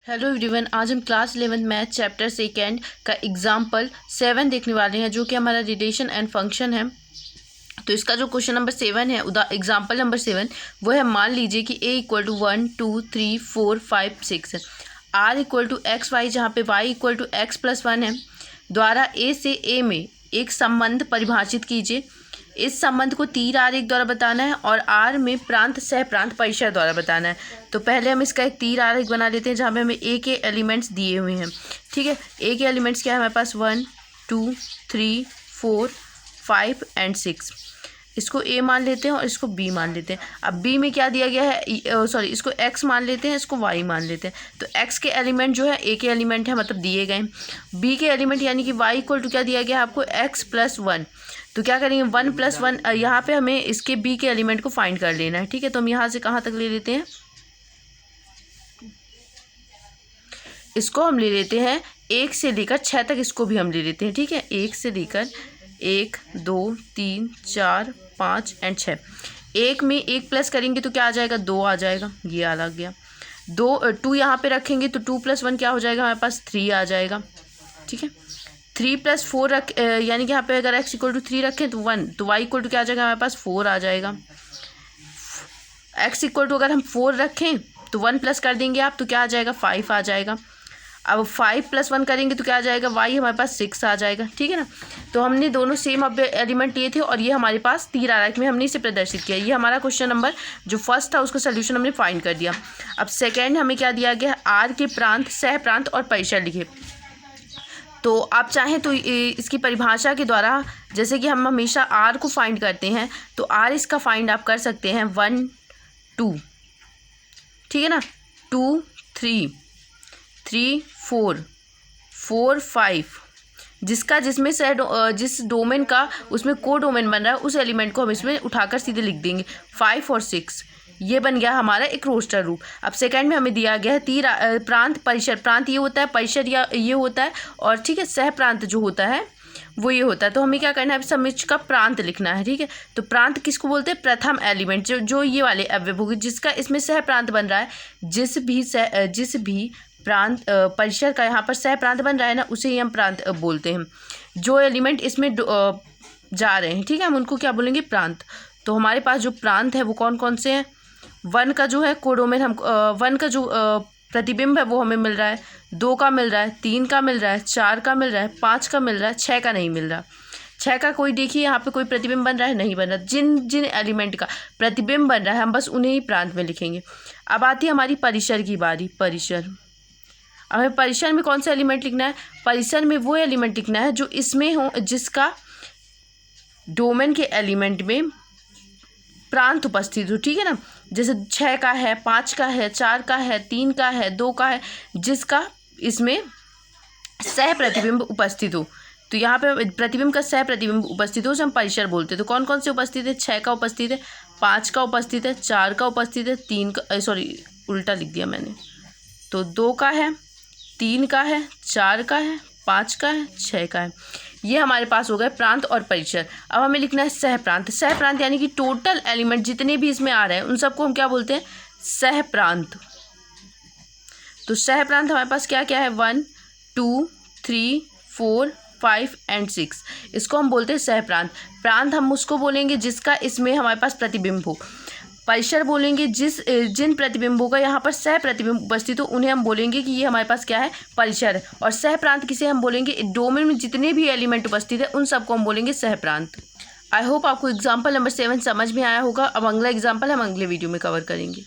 Hello everyone, आज हम class 11 math chapter second का एग्जाम्पल 7 देखने वाले हैं, जो कि हमारा रिलेशन एंड फंक्शन है। तो इसका जो क्वेश्चन नंबर 7 है, एग्जाम्पल नंबर 7 वो है, मान लीजिए कि a इक्वल टू 1 2 3 4 5 6 है, r equal to x y, जहाँ पे y equal to x plus 1 है, द्वारा a से a में एक संबंध परिभाषित कीजिए। इस संबंध को तीर आरेख द्वारा बताना है और आर में प्रांत सह प्रांत परिसर द्वारा बताना है। तो पहले हम इसका एक तीर आरेख बना लेते हैं, जहाँ पे हमें ए के एलिमेंट्स दिए हुए हैं। ठीक है, ए के एलिमेंट्स क्या है हमारे पास, 1 2 3 4 5 एंड 6। इसको ए मान लेते हैं और इसको बी मान लेते हैं। अब बी में क्या दिया गया है, इसको एक्स मान लेते हैं, इसको वाई मान लेते हैं। तो एक्स के एलिमेंट जो है ए के एलिमेंट है, मतलब दिए गए। बी के एलिमेंट यानी कि वाई इक्वल टू क्या दिया गया है आपको, एक्स प्लस 1। तो क्या करेंगे, 1 + 1, यहाँ पे हमें इसके बी के एलिमेंट को फाइंड कर लेना है। ठीक है, तो हम यहाँ से कहाँ तक ले लेते हैं, इसको हम ले लेते हैं 1 से लेकर 6 तक, इसको भी हम ले लेते हैं। ठीक है, 1 से लेकर 1 2 3 4 5 एंड 6। 1 में 1 प्लस करेंगे तो क्या आ जाएगा, 2 आ जाएगा, ये आ गया। 2 यहाँ पे रखेंगे तो 2 + 1 क्या हो जाएगा हमारे पास, 3 आ जाएगा। ठीक है, 3 + 4 यानी कि यहाँ पे अगर x इक्वल टू 3 रखें तो 1, तो y इक्वल टू क्या आ जाएगा हमारे पास, 4 आ जाएगा। x इक्वल टू अगर हम 4 रखें तो 1 प्लस कर देंगे आप, तो क्या आ जाएगा, 5 आ जाएगा। अब 5 + 1 करेंगे तो क्या आ जाएगा, y हमारे पास 6 आ जाएगा। ठीक है ना, तो हमने दोनों सेम अब एलिमेंट लिए थे और ये हमारे पास तीर आरेख में हमने इसे प्रदर्शित किया। ये हमारा क्वेश्चन नंबर जो फर्स्ट था उसका सोल्यूशन हमने फाइंड कर दिया। अब सेकेंड हमें क्या दिया गया, आर के प्रांत सह प्रांत और परिसर लिखे। तो आप चाहें तो इसकी परिभाषा के द्वारा, जैसे कि हम हमेशा आर को फाइंड करते हैं, तो आर इसका फाइंड आप कर सकते हैं 1 2, ठीक है ना, 2 3 3 4 4 5, जिसका जिसमें से जिस डोमेन का उसमें को डोमेन बन रहा है, उस एलिमेंट को हम इसमें उठाकर सीधे लिख देंगे। 5 और 6, ये बन गया हमारा एक रोस्टर रूप। अब सेकंड में हमें दिया गया है तीर प्रांत परिसर। प्रांत ये होता है, परिसर या ये होता है, और ठीक है सह प्रांत जो होता है वो ये होता है। तो हमें क्या करना है, समुच्चय का प्रांत लिखना है। ठीक है, तो प्रांत किसको बोलते हैं, प्रथम एलिमेंट जो ये वाले अवयव होगी, जिसका इसमें सह प्रांत बन रहा है। जिस भी प्रांत परिसर का यहाँ पर सह प्रांत बन रहा है ना, उसे ही हम प्रांत बोलते हैं। जो एलिमेंट इसमें जा रहे हैं, ठीक है, हम उनको क्या बोलेंगे, प्रांत। तो हमारे पास जो प्रांत है वो कौन कौन से हैं, 1 का जो है कोडोमेन, हम 1 का जो प्रतिबिंब है वो हमें मिल रहा है, 2 का मिल रहा है, 3 का मिल रहा है, 4 का मिल रहा है, 5 का मिल रहा है, 6 का नहीं मिल रहा। 6 का कोई देखिए यहाँ पे कोई प्रतिबिंब बन रहा है, नहीं बन रहा। जिन एलिमेंट का प्रतिबिंब बन रहा है हम बस उन्हें ही प्रांत में लिखेंगे। अब आती है हमारी परिसर की बारी। परिसर, हमें परिसर में कौन सा एलिमेंट लिखना है, परिसर में वो एलिमेंट लिखना है जो इसमें हो, जिसका डोमेन के एलिमेंट में प्रांत उपस्थित हो। ठीक है ना, जैसे 6 का है, 5 का है, 4 का है, 3 का है, 2 का है, जिसका इसमें सह प्रतिबिंब उपस्थित हो। तो यहाँ पे प्रतिबिंब का सह प्रतिबिंब उपस्थित हो, उसे हम परिसर बोलते हैं। तो कौन कौन से उपस्थित है, 6 का उपस्थित है, 5 का उपस्थित है, 4 का उपस्थित है, 3 का, सॉरी उल्टा लिख दिया मैंने, तो 2 का है, 3 का है, 4 का है, 5 का है, 6 का है। ये हमारे पास हो गए प्रांत और परिसर। अब हमें लिखना है सह प्रांत। सह प्रांत यानी कि टोटल एलिमेंट जितने भी इसमें आ रहे हैं उन सबको हम क्या बोलते हैं, सह प्रांत। तो सह प्रांत हमारे पास क्या क्या है, 1 2 3 4 5 एंड 6, इसको हम बोलते हैं सह प्रांत। प्रांत हम उसको बोलेंगे जिसका इसमें हमारे पास प्रतिबिंब हो। परिसर बोलेंगे जिन प्रतिबिंबों का यहाँ पर सह प्रतिबिंब उपस्थित हो, उन्हें हम बोलेंगे कि ये हमारे पास क्या है, परिसर है। और सह प्रांत किसे हम बोलेंगे, डोमेन में जितने भी एलिमेंट उपस्थित है उन सबको हम बोलेंगे सह प्रांत। आई होप आपको एग्जाम्पल नंबर 7 समझ में आया होगा। अब अगला एग्जाम्पल हम अगले वीडियो में कवर करेंगे।